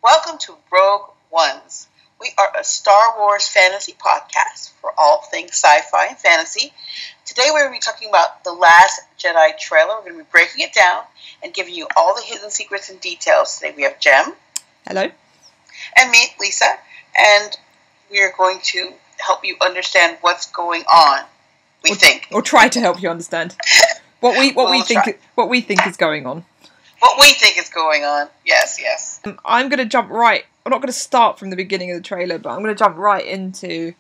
Welcome to Rogue Ones. We are a Star Wars fantasy podcast for all things sci-fi and fantasy. Today we're going to be talking about the Last Jedi trailer. We're going to be breaking it down and giving you all the hidden secrets and details. Today we have Jem. Hello. And me, Lisa. And we are going to help you understand what's going on. We think. Or try to help you understand what we think is going on. What we think is going on. Yes. I'm going to jump right. I'm not going to start from the beginning of the trailer, but I'm going to jump right into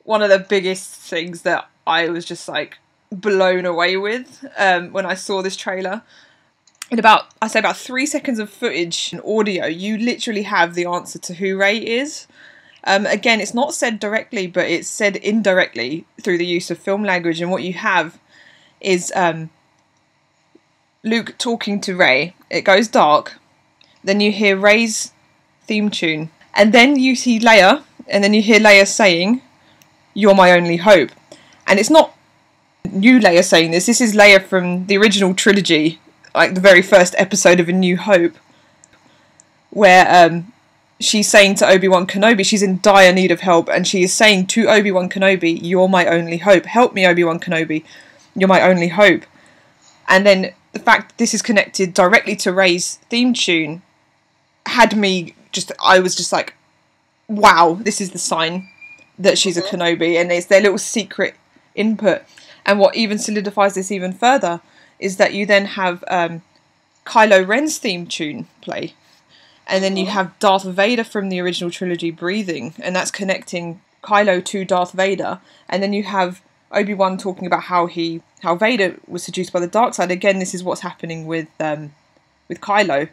one of the biggest things that I was just like blown away with when I saw this trailer. In about 3 seconds of footage and audio, you literally have the answer to who Rey is. Again, it's not said directly, but it's said indirectly through the use of film language. And what you have is Luke talking to Rey. It goes dark. Then you hear Rey's theme tune. And then you see Leia. And then you hear Leia saying, "You're my only hope." And it's not new Leia saying this. This is Leia from the original trilogy, like the very first episode of A New Hope, where she's saying to Obi Wan Kenobi, she's in dire need of help, and she is saying to Obi Wan Kenobi, "You're my only hope. Help me, Obi Wan Kenobi. You're my only hope." And then the fact that this is connected directly to Rey's theme tune I was just like, wow, this is the sign that she's a Kenobi, and it's their little secret input. And what even solidifies this even further is that you then have Kylo Ren's theme tune play, and then you have Darth Vader from the original trilogy breathing, and that's connecting Kylo to Darth Vader. And then you have Obi-Wan talking about how Vader was seduced by the dark side. Again, this is what's happening with Kylo.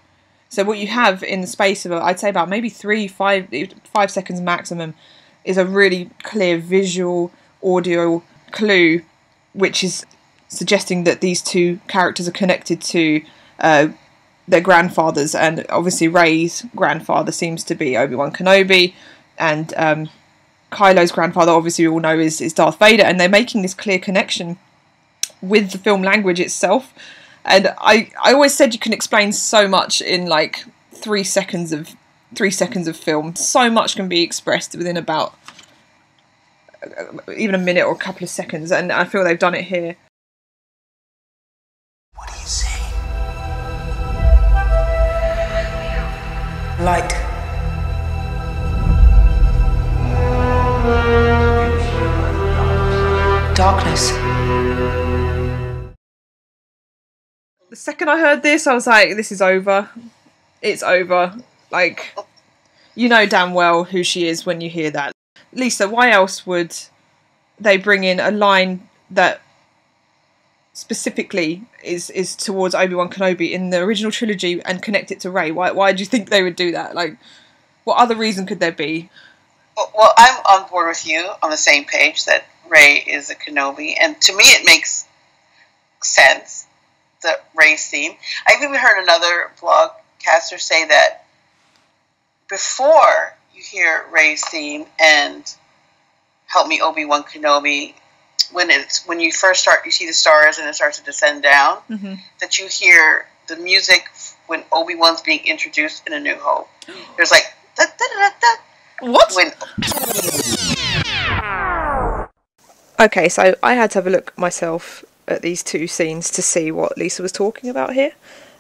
So what you have in the space of, I'd say about maybe 5 seconds maximum, is a really clear visual, audio clue, which is suggesting that these two characters are connected to their grandfathers. And obviously Rey's grandfather seems to be Obi Wan Kenobi, and Kylo's grandfather, obviously we all know, is Darth Vader. And they're making this clear connection with the film language itself. And I always said you can explain so much in like 3 seconds of film. So much can be expressed within about even a minute or a couple of seconds, and I feel they've done it here. What do you say? Light. Darkness. The second I heard this, I was like, this is over. It's over. Like, you know damn well who she is when you hear that. Lisa, why else would they bring in a line that specifically is towards Obi-Wan Kenobi in the original trilogy and connect it to Rey? Why do you think they would do that? Like, what other reason could there be? Well, I'm on board with you, on the same page, that Rey is a Kenobi. And to me it makes sense, the Rey's theme. I've even heard another vlogcaster say that before you hear Rey's theme and "Help Me, Obi-Wan Kenobi," when you first start, you see the stars and it starts to descend down, that you hear the music when Obi-Wan's being introduced in A New Hope. There's like da, da, da, da, what? Okay, so I had to have a look myself at these two scenes to see what Lisa was talking about here,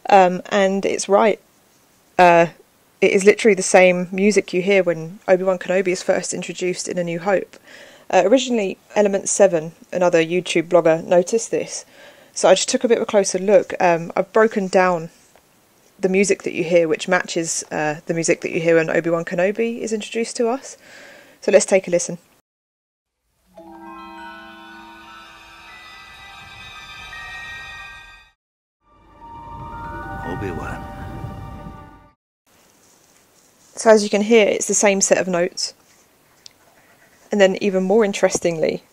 and it's right. It is literally the same music you hear when Obi-Wan Kenobi is first introduced in A New Hope. Originally, Element 7, another YouTube blogger, noticed this, so I just took a bit of a closer look. I've broken down the music that you hear, which matches the music that you hear when Obi-Wan Kenobi is introduced to us. So let's take a listen. Obi-Wan. So as you can hear, it's the same set of notes. And then even more interestingly,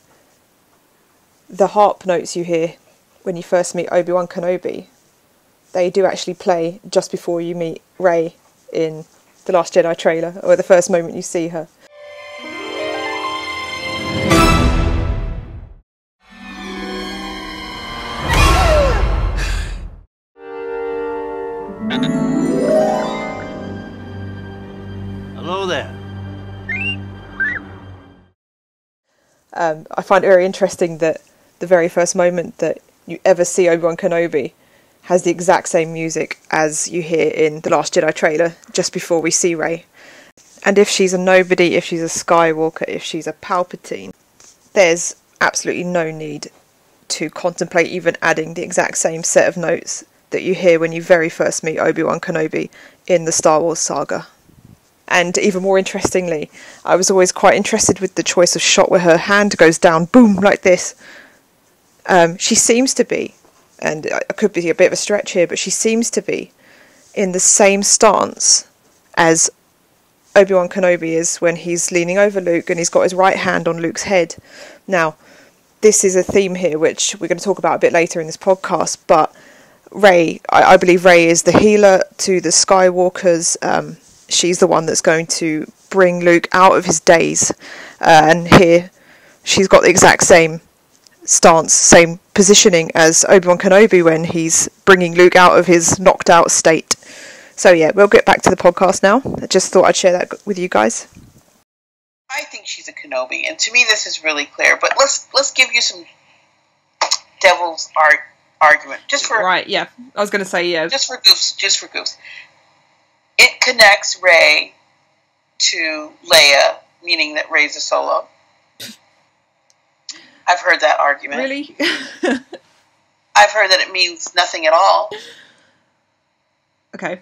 the harp notes you hear when you first meet Obi-Wan Kenobi, they do actually play just before you meet Rey in the Last Jedi trailer, or the first moment you see her. Hello there. I find it very interesting that the very first moment that you ever see Obi Wan Kenobi has the exact same music as you hear in the Last Jedi trailer, just before we see Rey. And if she's a nobody, if she's a Skywalker, if she's a Palpatine, there's absolutely no need to contemplate even adding the exact same set of notes that you hear when you very first meet Obi Wan Kenobi in the Star Wars saga. And even more interestingly, I was always quite interested with the choice of shot where her hand goes down, boom, like this. She seems to be, and it could be a bit of a stretch here, but she seems to be in the same stance as Obi Wan Kenobi is when he's leaning over Luke and he's got his right hand on Luke's head. Now, this is a theme here which we're going to talk about a bit later in this podcast, but Rey, I believe Rey is the healer to the Skywalkers. She's the one that's going to bring Luke out of his daze, and here she's got the exact same stance, same positioning as Obi-Wan Kenobi when he's bringing Luke out of his knocked out state. So yeah, we'll get back to the podcast now. I just thought I'd share that with you guys. I think she's a Kenobi, and to me this is really clear, but let's give you some devil's argument. Just for right, yeah. I was going to say, yeah. Just for goofs. It connects Rey to Leia, meaning that Rey's a solo. I've heard that argument. Really? I've heard that it means nothing at all. Okay.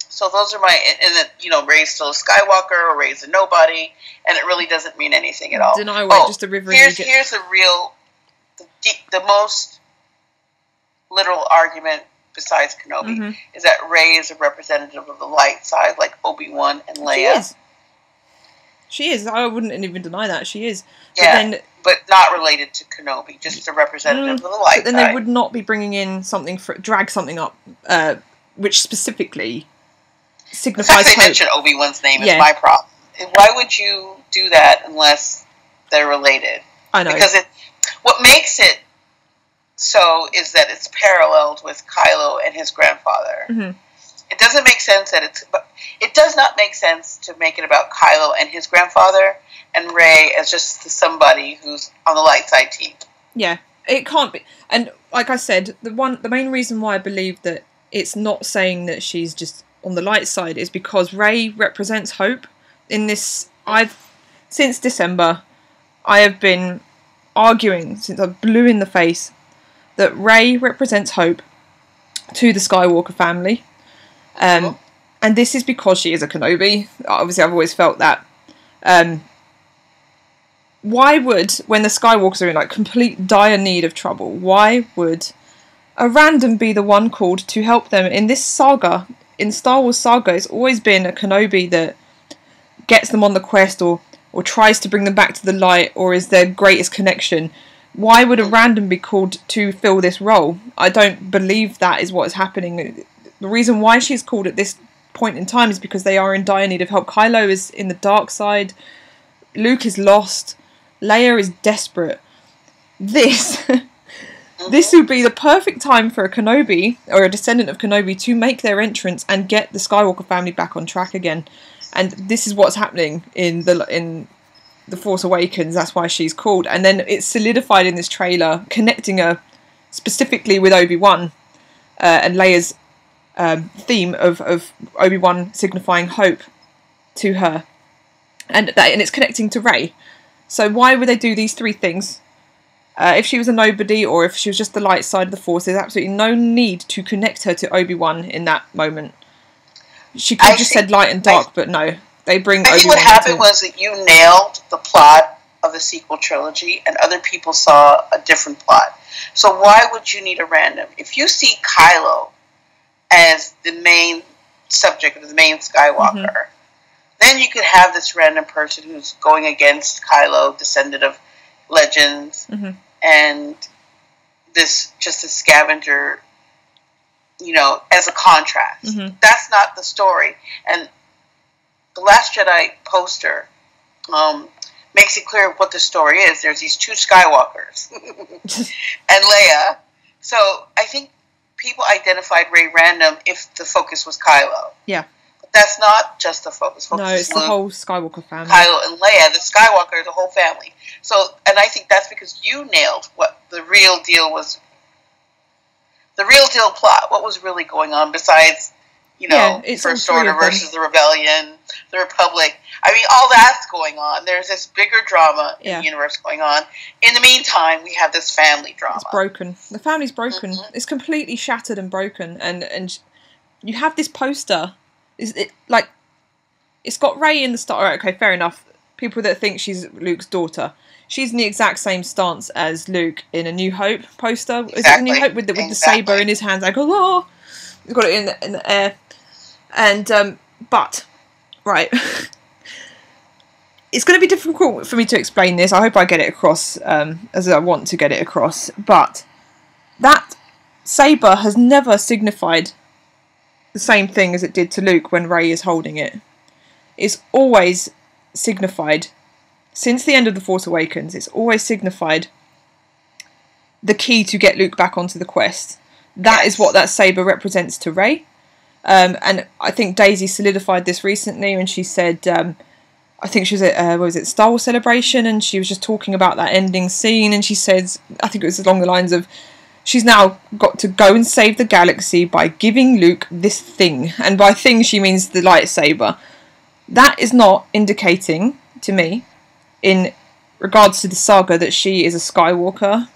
So those are my, and that, you know, Rey's still a Skywalker, or Rey's a nobody, and it really doesn't mean anything at all. Deny way, just a river. Here's the real, the most literal argument besides Kenobi, is that Rey is a representative of the light side, like Obi-Wan and Leia. She is. I wouldn't even deny that. She is. Yeah, but not related to Kenobi, just a representative of the light side. But then they would not be bringing in something, drag something up, which specifically signifies the fact they mention Obi-Wan's name is my problem. Why would you do that unless they're related? I know. Because what makes it so is that it's paralleled with Kylo and his grandfather. It doesn't make sense it does not make sense to make it about Kylo and his grandfather and Rey as just somebody who's on the light side team. Yeah, it can't be. And like I said, the main reason why I believe that it's not saying that she's just on the light side is because Rey represents hope. In this, since December, I have been arguing since I blew in the face that Rey represents hope to the Skywalker family. And this is because she is a Kenobi. Obviously, I've always felt that. Why would, when the Skywalkers are in like complete dire need of trouble, why would a random be the one called to help them? In this saga, in Star Wars saga, it's always been a Kenobi that gets them on the quest or tries to bring them back to the light or is their greatest connection. Why would a random be called to fill this role? I don't believe that is what is happening. The reason why she's called at this point in time is because they are in dire need of help. Kylo is in the dark side. Luke is lost. Leia is desperate. This would be the perfect time for a Kenobi, or a descendant of Kenobi, to make their entrance and get the Skywalker family back on track again. And this is what's happening in The Force Awakens. That's why she's called. And then it's solidified in this trailer, connecting her specifically with Obi-Wan and Leia's theme of Obi-Wan signifying hope to her. And it's connecting to Rey. So why would they do these three things? If she was a nobody or if she was just the light side of the Force, there's absolutely no need to connect her to Obi-Wan in that moment. She could have just said light and dark, but no. They bring Obi-Wan. I think what happened was that you nailed the plot of the sequel trilogy and other people saw a different plot. So why would you need a random? If you see Kylo as the main subject, the main Skywalker, then you could have this random person who's going against Kylo, descendant of legends, and this just a scavenger, you know, as a contrast. That's not the story. And the Last Jedi poster makes it clear what the story is. There's these two Skywalkers and Leia. So I think people identified Rey random if the focus was Kylo. Yeah. that's not just the focus. No, it's the whole Skywalker family. Kylo and Leia, the Skywalker, the whole family. So, and I think that's because you nailed what the real deal was. The real deal plot. What was really going on besides, First Order versus the Rebellion, the Republic. I mean, all that's going on. There's this bigger drama in the universe going on. In the meantime, we have this family drama. It's broken. The family's broken. Mm-hmm. It's completely shattered and broken. And you have this poster. It's got Rey in the start. Right, okay, fair enough. People that think she's Luke's daughter. She's in the exact same stance as Luke in A New Hope poster. Exactly. Is it A New Hope with the saber in his hands? Like, oh, he's got it in the air. And but right. It's going to be difficult for me to explain this. I hope I get it across as I want to get it across. But that saber has never signified the same thing as it did to Luke when Rey is holding it. It's always signified, since the end of The Force Awakens, it's always signified the key to get Luke back onto the quest. That is what that saber represents to Rey. And I think Daisy solidified this recently when she said... I think she was at Star Wars Celebration, and she was just talking about that ending scene, and she says, I think it was along the lines of, she's now got to go and save the galaxy by giving Luke this thing. And by thing, she means the lightsaber. That is not indicating, to me, in regards to the saga, that she is a Skywalker.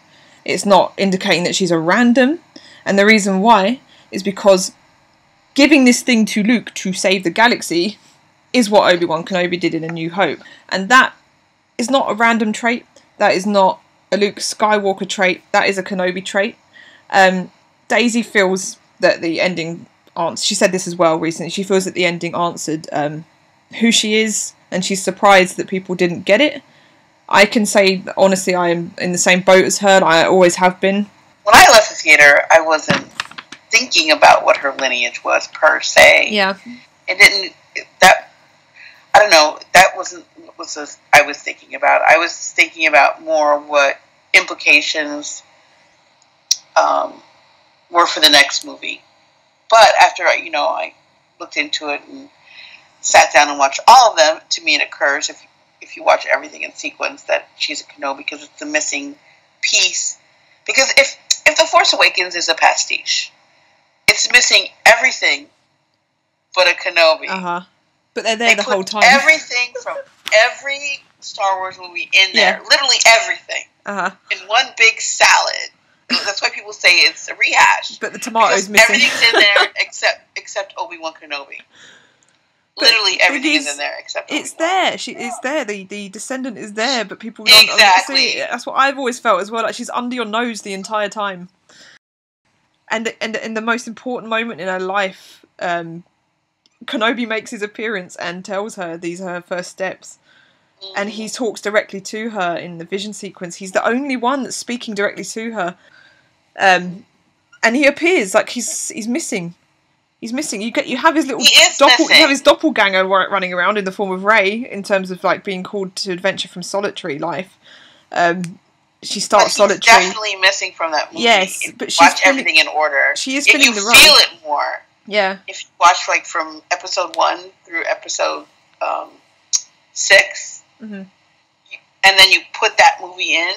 It's not indicating that she's a random. And the reason why is because giving this thing to Luke to save the galaxy is what Obi Wan Kenobi did in A New Hope. And that is not a random trait. That is not a Luke Skywalker trait. That is a Kenobi trait. Daisy feels that the ending answered... She said this as well recently. She feels that the ending answered who she is, and she's surprised that people didn't get it. I can say, honestly, I am in the same boat as her. I always have been. When I left the theater, I wasn't thinking about what her lineage was, per se. Yeah. It didn't... I don't know, that wasn't what I was thinking about. I was thinking about more what implications were for the next movie. But after, I looked into it and sat down and watched all of them, to me it occurs, if you watch everything in sequence, that she's a Kenobi, because it's the missing piece. Because if The Force Awakens is a pastiche, it's missing everything but a Kenobi. Uh-huh. But they're there the whole time. Everything from every Star Wars movie in there. Literally everything. Uh-huh. In one big salad. That's why people say it's a rehash. But the tomato's missing. Everything's in there except Obi Wan Kenobi. Literally everything is in there except Obi-Wan. It's there. It's there. The descendant is there, but people don't see it. That's what I've always felt as well. Like, she's under your nose the entire time. And in the most important moment in her life, Kenobi makes his appearance and tells her these are her first steps. Mm-hmm. And he talks directly to her in the vision sequence. He's the only one that's speaking directly to her. And he appears like he's missing. He's missing. You have his little you have his doppelganger running around in the form of Rey, in terms of like being called to adventure from solitary life. She starts solitary. She's definitely missing from that movie. Yes, but watch everything in order. She is filling the role. You feel it more. Yeah. If you watch like from episode 1 through episode 6, mm-hmm. and then you put that movie in,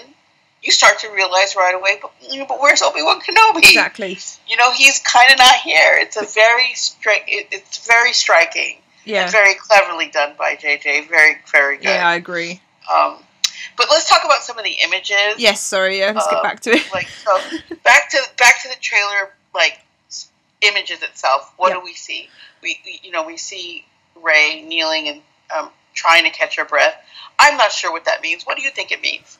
you start to realize right away, but where's Obi Wan Kenobi? Exactly. He's kind of not here. It's it's very striking. Yeah. And very cleverly done by JJ. Very, very good. Yeah, I agree. But let's talk about some of the images. Yes, sorry. Yeah, let's get back to it. Back to the trailer. Images itself. What do we see? We see Rey kneeling and trying to catch her breath. I'm not sure what that means. What do you think it means?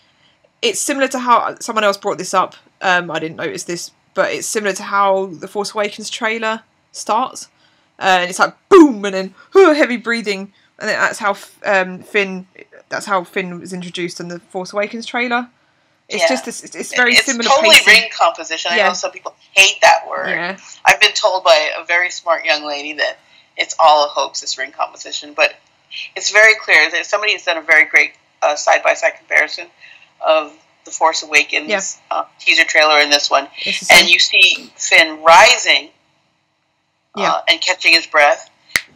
It's similar to how someone else brought this up. I didn't notice this, but it's similar to how the Force Awakens trailer starts. And it's like boom, and then heavy breathing, and then that's how Finn. That's how Finn was introduced in the Force Awakens trailer. It's just it's very similar. It's totally pacing. ring composition. I know some people hate that word. Yeah. I've been told by a very smart young lady that it's all a hoax, this ring composition. But it's very clear that somebody has done a very great side-by-side comparison of the Force Awakens teaser trailer and this one. And you see Finn rising and catching his breath.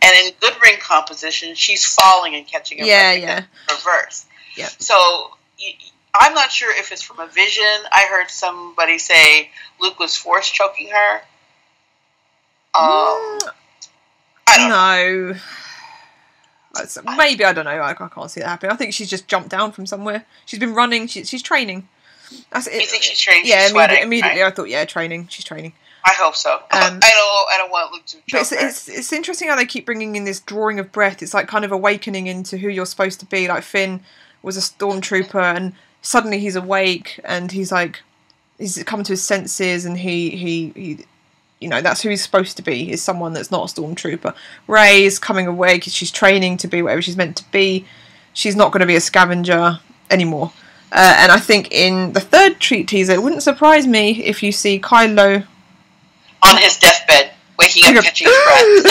And in good ring composition, she's falling and catching her breath. Yeah. Reverse. Yeah. So I'm not sure if it's from a vision. I heard somebody say Luke was force choking her. I don't know. Maybe, I don't know. I can't see that happening. I think she's just jumped down from somewhere. She's been running. She's training. That's it. You think she's training? Yeah, she's sweating, immediately right? I thought, yeah, training. She's training. I hope so. I don't want Luke to choke her. It's interesting how they keep bringing in this drawing of breath. It's like kind of awakening into who you're supposed to be. Like Finn was a stormtrooper, and suddenly he's awake, and he's come to his senses, and he you know, that's who he's supposed to be, is someone that's not a stormtrooper. Rey is coming awake. She's training to be whatever she's meant to be. She's not going to be a scavenger anymore. And I think in the third teaser, it wouldn't surprise me if you see Kylo on his deathbed, waking up, catching his breath.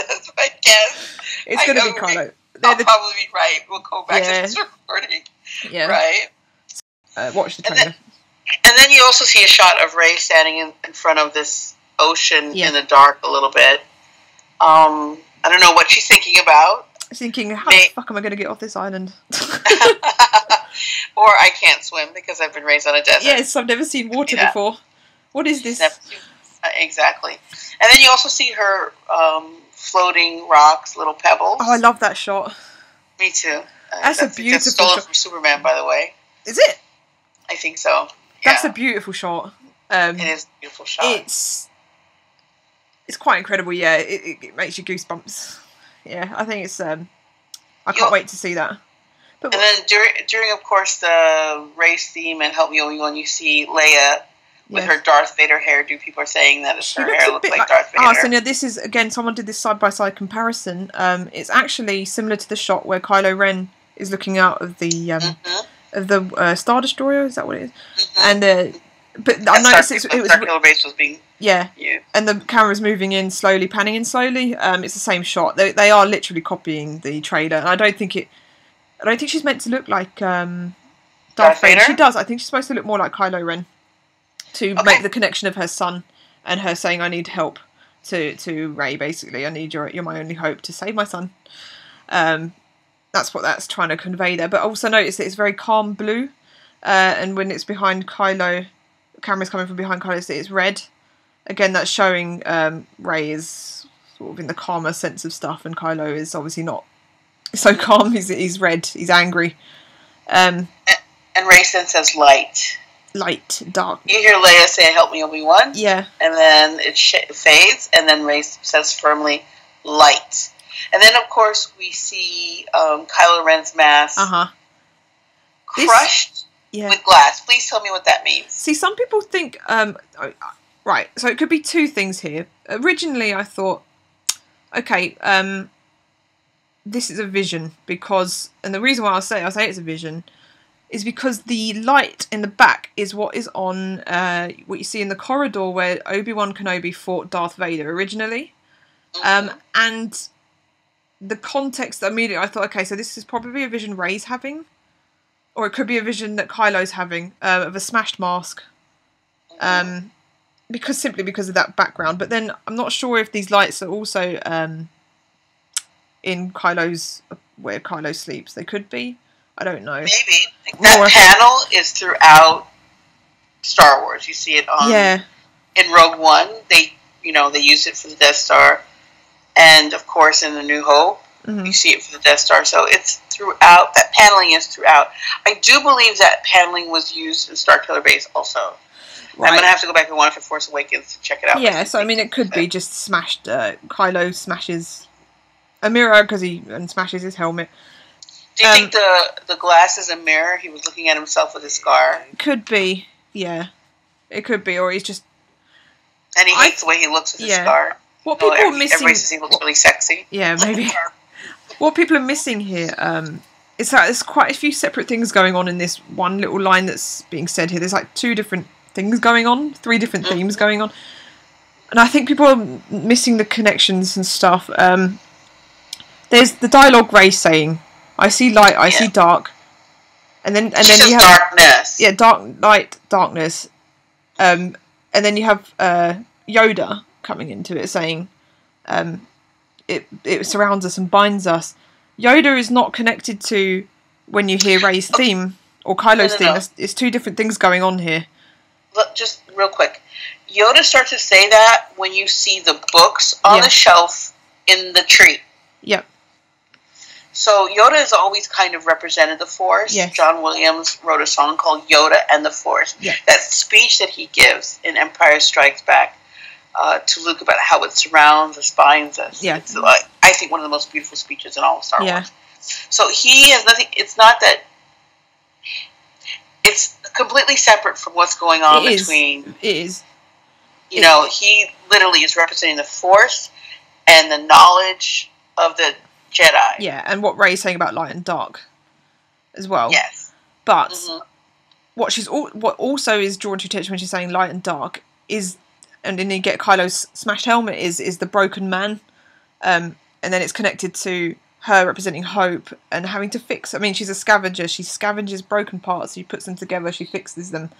That's my guess. It's going to be Kylo. I'll probably be right. We'll go back to this recording. Yeah. Right? Watch the trailer. And then you also see a shot of Rey standing in front of this ocean in the dark a little bit. I don't know what she's thinking about. Thinking, how the fuck am I going to get off this island? Or I can't swim because I've been raised on a desert. Yes, I've never seen water before. What is this? Exactly. And then you also see her floating rocks, little pebbles. Oh, I love that shot. Me too. That's a beautiful stolen from Superman, by the way. Is it? I think so. That's a beautiful shot. It is a beautiful shot. It's quite incredible. Yeah, it makes you goosebumps. Yeah, I think it's. I can't wait to see that. But and then during of course the race theme and Help Me Obi Wan, you see Leia with her Darth Vader hairdo. People are saying that her hair looks like Darth Vader. So yeah, this is again, someone did this side by side comparison. It's actually similar to the shot where Kylo Ren is looking out of the Star Destroyer. Is that what it is? And but I noticed it was Starkiller Base was being and the camera's moving in slowly, panning in slowly. It's the same shot. They are literally copying the trailer, and I don't think she's meant to look like Darth Vader. She does. I think she's supposed to look more like Kylo Ren to make the connection of her son and her saying, "I need help," to Rey. Basically, I need you're my only hope to save my son. That's what that's trying to convey there. But also notice that it's very calm blue, and when it's behind Kylo, the camera's coming from behind Kylo, so it's red. Again, that's showing Rey is sort of in the calmer sense of stuff, and Kylo is obviously not so calm. He's red. He's angry. And Rey says light. Light, dark. You hear Leia say, "Help me, Obi-Wan." Yeah. And then it fades, and then Rey says firmly, "Light." And then, of course, we see Kylo Ren's mask crushed with glass. Please tell me what that means. See, some people think... right, so it could be two things here. Originally, I thought, okay, this is a vision because... And the reason why I say it's a vision is because the light in the back is what is on... what you see in the corridor where Obi Wan Kenobi fought Darth Vader originally. And... the context, immediately I thought, okay, so this is probably a vision Rey's having, or it could be a vision that Kylo's having of a smashed mask, because of that background. But then I'm not sure if these lights are also in Kylo's where Kylo sleeps. They could be. I don't know. Maybe that panel is throughout Star Wars. You see it on in Rogue One. They use it for the Death Star. And, of course, in The New Hope, you see it for the Death Star. So it's throughout. That paneling is throughout. I do believe that paneling was used in Starkiller Base also. Right. I'm going to have to go back and watch The Force Awakens to check it out. Yeah, so, I mean, it could be just smashed. Kylo smashes a mirror and smashes his helmet. Do you think the glass is a mirror? He was looking at himself with a scar? Could be, yeah. It could be, or he's just... And he hates the way he looks with his scar. What people are missing... Everybody says he looks really sexy. Yeah, maybe. What people are missing here is that there's quite a few separate things going on in this one little line that's being said here. There's like 2 different things going on, 3 different themes going on. And I think people are missing the connections and stuff. There's the dialogue Rey saying, "I see light, I see dark." And then you have... darkness. Yeah, dark, light, darkness. And then you have Yoda coming into it saying, it surrounds us and binds us. Yoda is not connected to when you hear Rey's theme or Kylo's theme. No. It's two different things going on here. Look, just real quick. Yoda starts to say that when you see the books on the shelf in the tree. Yep. So Yoda has always kind of represented the Force. Yes. John Williams wrote a song called Yoda and the Force. Yes. That speech that he gives in Empire Strikes Back to Luke about how it surrounds us, binds us. Yeah. It's, I think, one of the most beautiful speeches in all of Star Wars. So he has nothing. It's not that. It's completely separate from what's going on between. It is. You know, he literally is representing the Force and the knowledge of the Jedi. Yeah, and what Rey's saying about light and dark as well. Yes. But what also is drawn to attention when she's saying light and dark is, and then you get Kylo's smashed helmet is the broken man, and then it's connected to her representing hope and having to fix. I mean, she's a scavenger. She scavenges broken parts. She puts them together. She fixes them,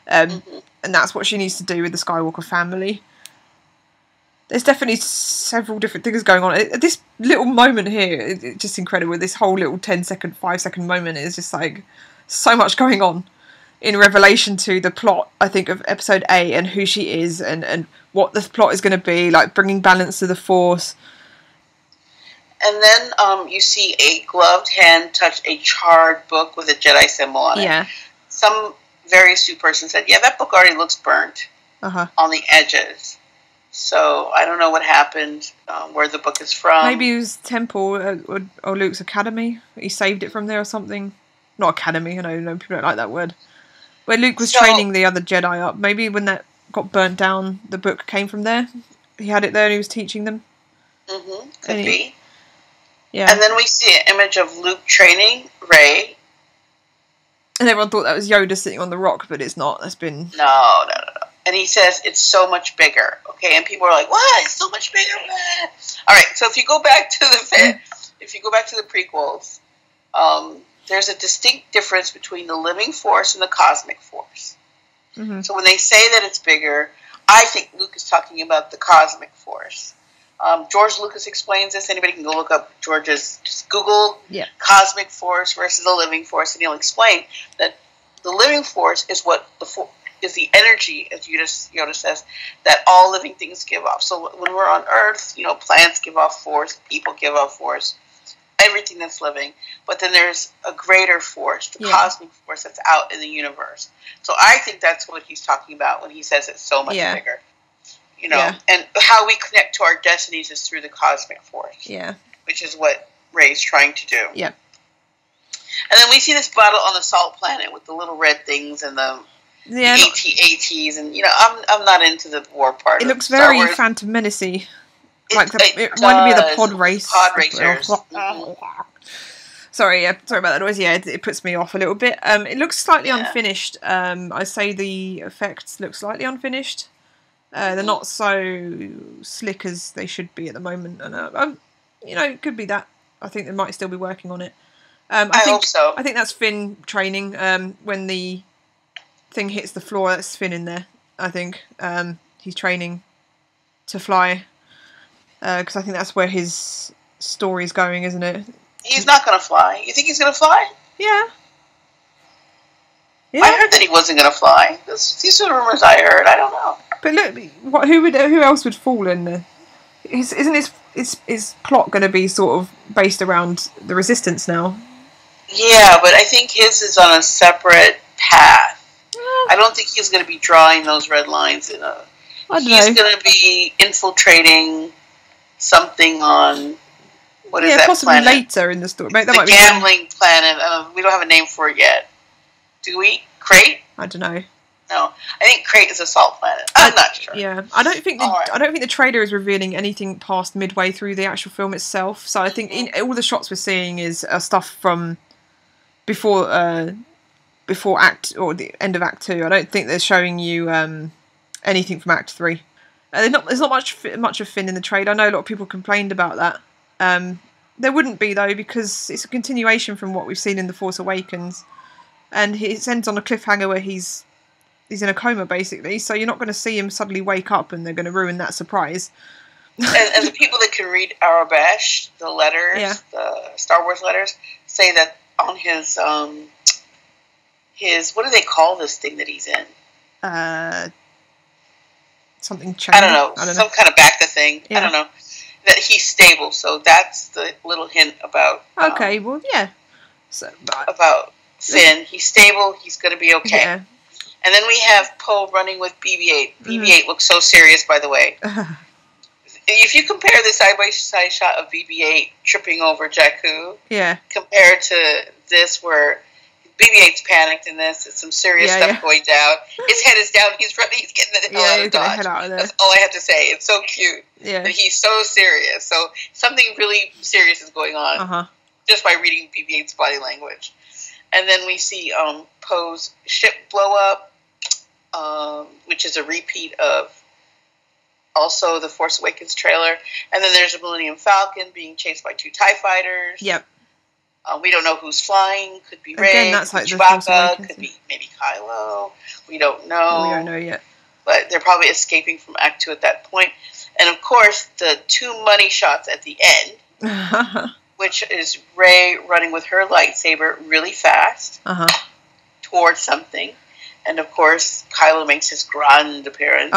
and that's what she needs to do with the Skywalker family. There's definitely several different things going on. This little moment here, it's just incredible. This whole little 10-second, 5-second moment is just like so much going on in relation to the plot, I think, of Episode 8 and who she is and what the plot is going to be, like bringing balance to the Force. And then you see a gloved hand touch a charred book with a Jedi symbol on it. Yeah. Some very astute person said, yeah, that book already looks burnt on the edges. So I don't know what happened, where the book is from. Maybe it was Temple or Luke's Academy. He saved it from there or something. Not Academy, I know people don't like that word. Where Luke was training the other Jedi up. Maybe when that got burnt down, the book came from there. He had it there and he was teaching them. Could be. Yeah. And then we see an image of Luke training Rey. And everyone thought that was Yoda sitting on the rock, but it's not. That's been... No. And he says it's so much bigger. Okay, and people are like, "What? It's so much bigger." All right. So if you go back to the prequels, there's a distinct difference between the living Force and the cosmic Force. So when they say that it's bigger, I think Luke is talking about the cosmic Force. George Lucas explains this. Anybody can go look up George's. Just Google cosmic Force versus the living Force, and he'll explain that the living Force is what is the energy, as Yoda says, that all living things give off. So when we're on Earth, plants give off force, people give off force, everything that's living. But then there's a greater force, the cosmic force that's out in the universe. So I think that's what he's talking about when he says it's so much bigger. And how we connect to our destinies is through the cosmic force. Yeah. Which is what Rey's trying to do. Yeah. And then we see this battle on the salt planet with the little red things and the AT-ATs, and I'm not into the war part. It looks very Phantom Menace-y. It reminded me of the pod race. Pod racers. Sorry about that noise. Yeah, it puts me off a little bit. It looks slightly unfinished. I say the effects look slightly unfinished. They're not so slick as they should be at the moment, and it could be that. I think they might still be working on it. I hope so. I think that's Finn training. When the thing hits the floor, that's Finn in there. I think he's training to fly, because I think that's where his story's going, isn't it? He's not going to fly. You think he's going to fly? Yeah. I heard that he wasn't going to fly. These are the rumors I heard. I don't know. But look, who else would fall in there? Isn't his plot going to be sort of based around the Resistance now? Yeah, but I think his is on a separate path. I don't think he's going to be drawing those red lines in a... He's going to be infiltrating something on... What is that possibly planet? Later in the story. That the might gambling planet. We don't have a name for it yet. Do we? Crate? I don't know. No, I think Crate is a salt planet. I'm not sure. Yeah, I don't think the trailer is revealing anything past midway through the actual film itself. So I think all the shots we're seeing is stuff from before Act or the end of Act 2. I don't think they're showing you anything from Act 3. There's not much of Finn in the trailer. I know a lot of people complained about that. There wouldn't be though, because it's a continuation from what we've seen in The Force Awakens, and it ends on a cliffhanger where he's in a coma basically. So you're not going to see him suddenly wake up, and they're going to ruin that surprise. and the people that can read Arabesh, the letters, the Star Wars letters, say that on his what do they call this thing that he's in? Something chain. I don't know. Some kind of back thing. Yeah. I don't know. That he's stable. So that's the little hint about. Okay. Well, yeah. So about Finn, he's stable. He's going to be okay. Yeah. And then we have Poe running with BB8. BB8 looks so serious, by the way. If you compare the side-by-side shot of BB8 tripping over Jakku, compared to this, where BB-8's panicked in this, it's some serious stuff going down. His head is down. He's running. He's getting the hell out of Dodge. Out of there. That's all I have to say. It's so cute. Yeah. That he's so serious. So something really serious is going on just by reading BB-8's body language. And then we see Poe's ship blow up, which is a repeat of also the Force Awakens trailer. And then there's a Millennium Falcon being chased by 2 TIE fighters. Yep. We don't know who's flying. Could be Rey, that's like Chewbacca, could be maybe Kylo. We don't know. We don't know yet. But they're probably escaping from Act 2 at that point. And of course, the 2 money shots at the end, which is Rey running with her lightsaber really fast towards something. And of course, Kylo makes his grand appearance.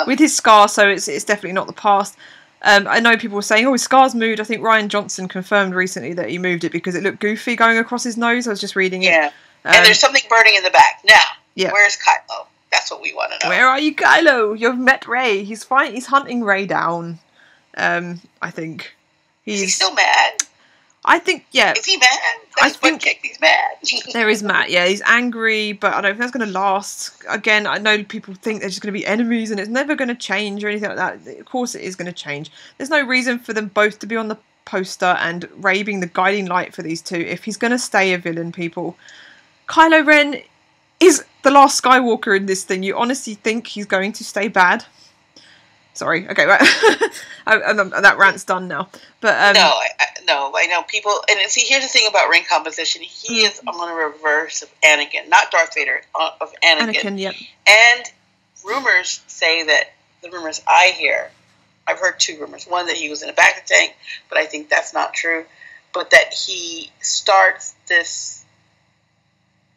With his scar, so it's definitely not the past. I know people were saying, his scar's moved. I think Rian Johnson confirmed recently that he moved it because it looked goofy going across his nose. I was just reading it. Yeah. And there's something burning in the back. Now, where's Kylo? That's what we want to know. Where are you, Kylo? You've met Rey. He's fine. He's hunting Rey down. I think. Is he still mad? I think, Is he mad? I think he's mad. There is Matt, he's angry, but I don't think that's going to last. Again, I know people think they're just going to be enemies and it's never going to change or anything like that. Of course it is going to change. There's no reason for them both to be on the poster and Rey being the guiding light for these two if he's going to stay a villain, people. Kylo Ren is the last Skywalker in this thing. You honestly think he's going to stay bad? Sorry, okay, right. That rant's done now. But No, I know people, and see, here's the thing about ring composition. He is on a reverse of Anakin, not Darth Vader, of Anakin. Yep. And rumors say that, the rumors I hear, I've heard 2 rumors. One, that he was in a back tank, but I think that's not true. But that he starts this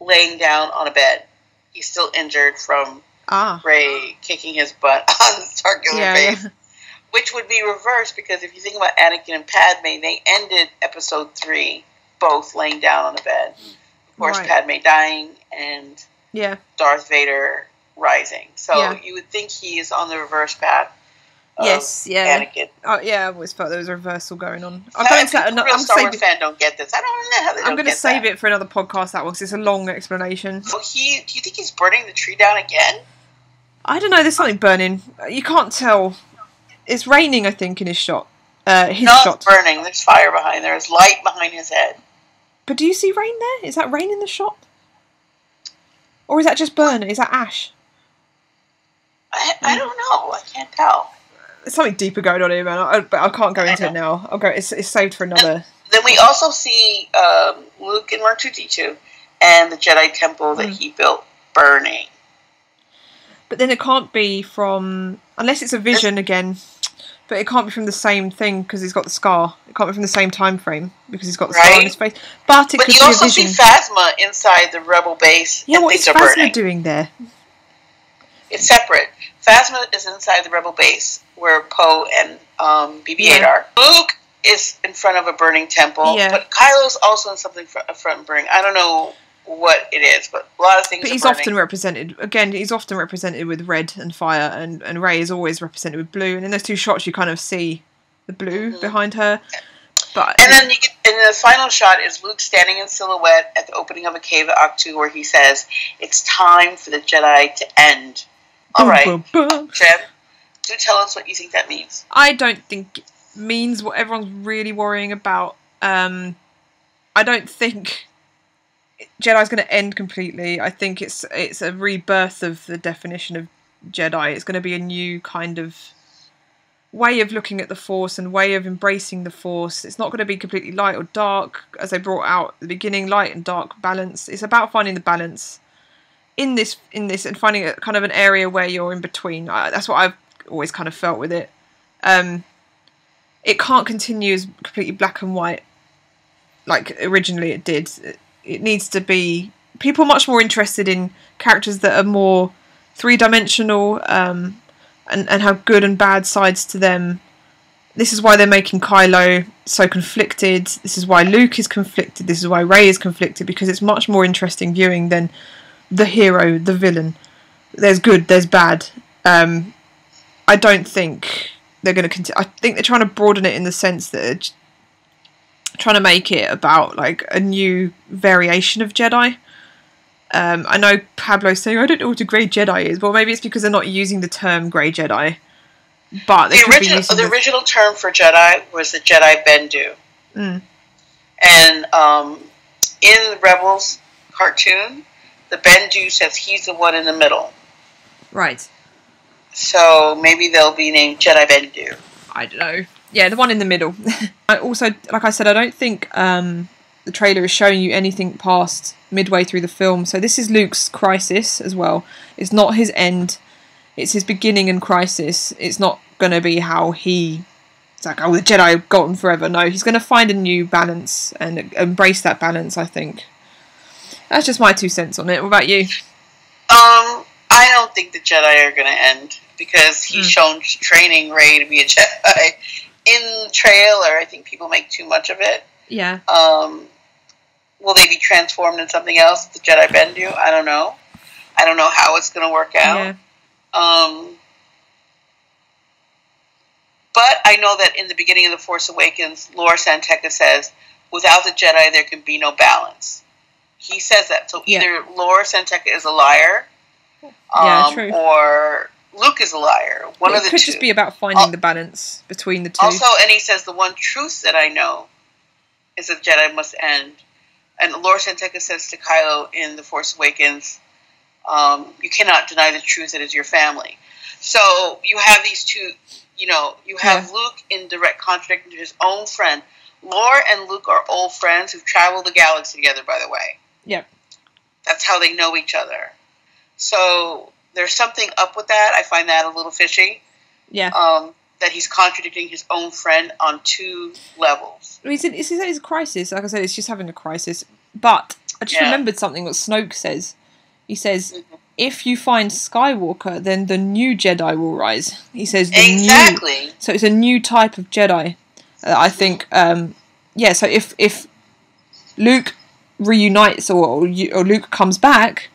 laying down on a bed. He's still injured from Rey kicking his butt on Starkiller Base. Yeah. Which would be reversed because if you think about Anakin and Padme, they ended Episode 3 both laying down on a bed. Of course, Padme dying and Darth Vader rising. So you would think he is on the reverse path of Anakin. Oh, yeah, I've always felt there was a reversal going on. I'm Star Wars fan don't get this. I don't know how they don't get that. I'm going to save it for another podcast, that one, because it's a long explanation. So do you think he's burning the tree down again? I don't know, there's something burning. You can't tell. It's raining, I think, in his shot. It's burning. There's fire behind. There's light behind his head. But do you see rain there? Is that rain in the shot? Or is that just burn? Is that ash? I don't know. I can't tell. There's something deeper going on here, man. But I can't go into it now. It's saved for another. And then we also see Luke in R2-D2 and the Jedi Temple that he built burning. But then it can't be from... Unless it's a vision again... But it can't be from the same thing because he's got the scar. It can't be from the same time frame because he's got the scar on his face. But it could be a vision. But you also see Phasma inside the Rebel base. Yeah, what is Phasma doing there? It's separate. Phasma is inside the Rebel base where Poe and BB-8 are. Luke is in front of a burning temple. Yeah. But Kylo's also in something front of burning. I don't know what it is, but a lot of things. But he's often represented. Again, he's often represented with red and fire, and Rey is always represented with blue. And in those 2 shots, you kind of see the blue behind her. But then you get, in the final shot is Luke standing in silhouette at the opening of a cave at Act 2, where he says, "It's time for the Jedi to end." All right, Jen, do tell us what you think that means. I don't think it means what everyone's really worrying about. I don't think Jedi's going to end completely. I think it's a rebirth of the definition of Jedi. It's going to be a new kind of way of looking at the Force and way of embracing the Force. It's not going to be completely light or dark, as they brought out at the beginning, light and dark balance. It's about finding the balance in this and finding a kind of an area where you're in between. That's what I've always kind of felt with it. It can't continue as completely black and white like originally it did. It needs to be... People are much more interested in characters that are more three-dimensional and have good and bad sides to them. This is why they're making Kylo so conflicted. This is why Luke is conflicted. This is why Rey is conflicted, because it's much more interesting viewing than the hero, the villain. There's good, there's bad. I don't think they're going to continue. I think they're trying to broaden it in the sense that they're trying to make it about like a new variation of Jedi. I know Pablo's saying, I don't know what a Grey Jedi is. Well, maybe it's because they're not using the term Grey Jedi. But the original term for Jedi was the Jedi Bendu. Mm. And in the Rebels cartoon, the Bendu says he's the one in the middle. Right. So maybe they'll be named Jedi Bendu. I don't know. Yeah, the one in the middle. I also, like I said, I don't think the trailer is showing you anything past midway through the film. So this is Luke's crisis as well. It's not his end. It's his beginning and crisis. It's not going to be how it's like, oh, the Jedi are gone forever. No, he's going to find a new balance and embrace that balance, I think. That's just my 2 cents on it. What about you? I don't think the Jedi are going to end, because he's shown training Rey to be a Jedi. In the trailer, I think people make too much of it. Yeah. Will they be transformed into something else? The Jedi Bendu? I don't know. I don't know how it's going to work out. Yeah. But I know that in the beginning of The Force Awakens, Lor Santeca says, without the Jedi, there can be no balance. He says that. So either Lor Santeca is a liar, true. or Luke is a liar. One of the two. It could just be about finding the balance between the two. Also, and he says, the one truth that I know is that Jedi must end. And Lor Santeca says to Kylo in The Force Awakens, you cannot deny the truth that is your family. So you have these two, you have Luke in direct contradiction to his own friend. Lor and Luke are old friends who've traveled the galaxy together, by the way. Yep. That's how they know each other. So there's something up with that. I find that a little fishy. Yeah. That he's contradicting his own friend on 2 levels. It's a crisis. Like I said, it's just having a crisis. But I just remembered something that Snoke says. He says, if you find Skywalker, then the new Jedi will rise. He says, exactly. So it's a new type of Jedi. I think, so if Luke reunites or Luke comes back,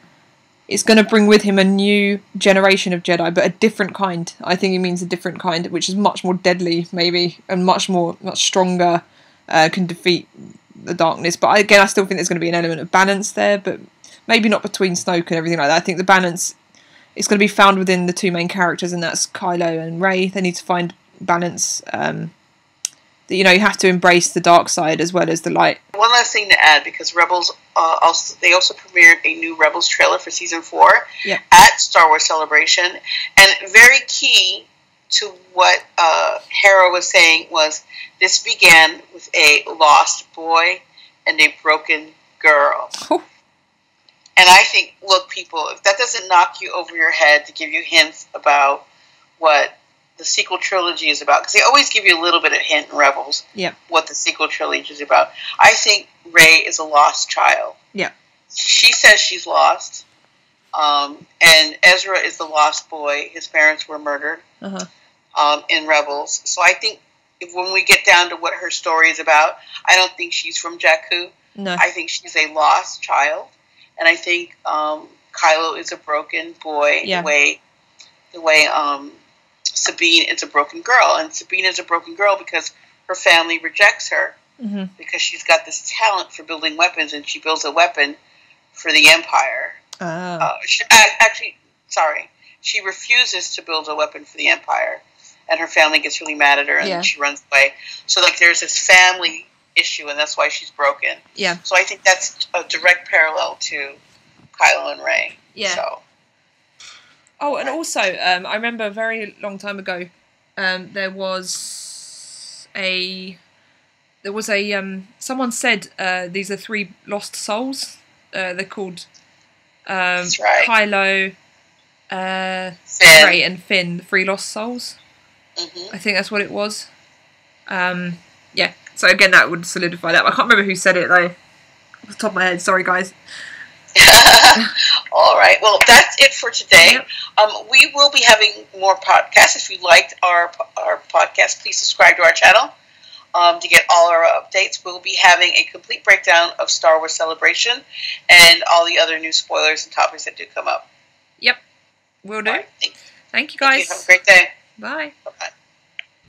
it's going to bring with him a new generation of Jedi, but a different kind. I think he means a different kind, which is much more deadly, maybe, and much stronger, can defeat the darkness. But again, I still think there's going to be an element of balance there, but maybe not between Snoke and everything like that. I think the balance is going to be found within the 2 main characters, and that's Kylo and Rey. They need to find balance. That you have to embrace the dark side as well as the light. One last thing to add, because Rebels they also premiered a new Rebels trailer for season 4 at Star Wars Celebration, and very key to what Hera was saying was this began with a lost boy and a broken girl. Oh. And I think, look, people, if that doesn't knock you over your head to give you hints about what the sequel trilogy is about, because they always give you a little bit of hint in Rebels what the sequel trilogy is about. I think Rey is a lost child. Yeah. She says she's lost. And Ezra is the lost boy. His parents were murdered in Rebels. So I think when we get down to what her story is about, I don't think she's from Jakku. No. I think she's a lost child. And I think Kylo is a broken boy the way Sabine is a broken girl. And Sabine is a broken girl because her family rejects her because she's got this talent for building weapons, and she builds a weapon for the Empire. She refuses to build a weapon for the Empire, and her family gets really mad at her, and then she runs away. So there's this family issue, and that's why she's broken. Yeah. So I think that's a direct parallel to Kylo and Rey. Yeah. So. Oh, and also, I remember a very long time ago, there was a someone said these are 3 lost souls. They're called That's right. Kylo, Rey and Finn, the 3 lost souls. Mm-hmm. I think that's what it was. Yeah. So again, that would solidify that. I can't remember who said it though. Off the top of my head. Sorry, guys. All right. Well, that's it for today. Yep. We will be having more podcasts. If you liked our podcast, please subscribe to our channel to get all our updates. We'll be having a complete breakdown of Star Wars Celebration and all the other new spoilers and topics that do come up. Yep. Will do. Right. Thank you, guys. Thank you. Have a great day. Bye. Bye-bye.